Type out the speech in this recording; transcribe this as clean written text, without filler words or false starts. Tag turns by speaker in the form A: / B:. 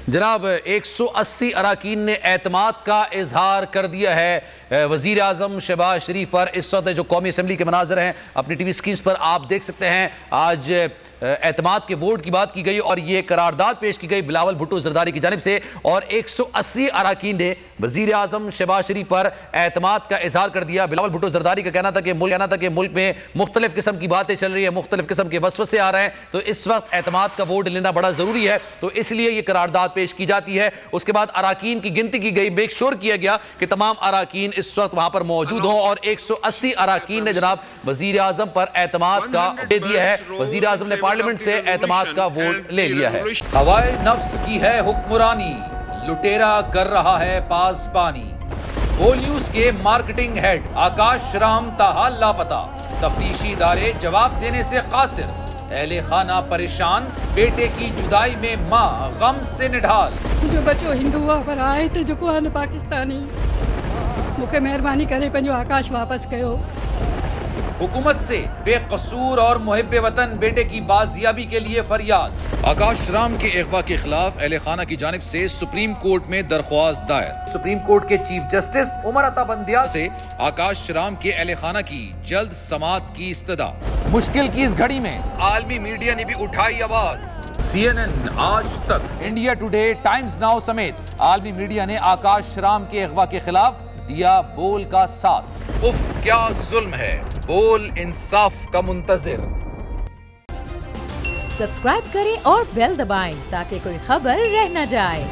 A: जनाब 180 अराकीन ने एतमाद का इजहार कर दिया है वजीर आजम शहबाज शरीफ पर। इस वक्त जो कौमी असम्बली के मनाजर हैं अपनी टीवी स्क्रीन पर आप देख सकते हैं। आज एतमाद के वोट की बात की गई और ये करारदाद पेश की गई बिलावल भुट्टो जरदारी की जानिब से, और 180 अराकीन ने वजीर आजम शहबाज शरीफ पर एतमाद का इजहार कर दिया। बिलावल भुट्टो जरदारी का कहना था कि मुल्क में मुख्तलिफ किस्म की बातें चल रही है, मुख्तलिफ किस्म के वसवसे आ रहे हैं, तो इस वक्त एतमाद का वोट लेना बड़ा जरूरी है, तो इसलिए ये करारदाद पेश की जाती है। उसके बाद अराकीन की गिनती की गई, मेक श्योर किया गया कि तमाम अराकीन इस वक्त वहां पर मौजूद हों, और 180 अराकीन ने जनाब वजीर आजम पर एतमाद का दे दिया है। वजीर आजम ने पार्लियामेंट से एतमाद का वोट ले लिया है। हवाए नफ्स की है हुक्मरानी, लुटेरा कर रहा है पासबानी। बोल न्यूज के मार्केटिंग हेड आकाश राम ताहाल लापता, तफ्तीशी इदारे जवाब देने से कासिर। अहले खाना परेशान, बेटे की जुदाई में माँ गम से निढाल।
B: जो बच्चो हिंदू पर आए थे जो को पाकिस्तानी, मुझे मेहरबानी करे पंहिंजो आकाश वापस कयो।
A: हुकूमत से बेकसूर और मुहिब्बे वतन बेटे की बाजियाबी के लिए फरियाद। आकाश राम के अगवा के खिलाफ अहले खाना की जानिब से सुप्रीम कोर्ट में दरख्वास्त दायर। सुप्रीम कोर्ट के चीफ जस्टिस उमर अता बंदियाल से आकाश राम के अहले खाना की जल्द समाअत की इस्तदा। मुश्किल की इस घड़ी में आलमी मीडिया ने भी उठाई आवाज। CNN, आज तक, इंडिया टुडे, टाइम्स नाउ समेत आलमी मीडिया ने आकाश राम के अगवा के खिलाफ दिया बोल का साथ। उफ क्या जुल्म है, बोल इंसाफ का मुंतजिर।
C: सब्सक्राइब करें और बेल दबाएं ताकि कोई खबर रह न जाए।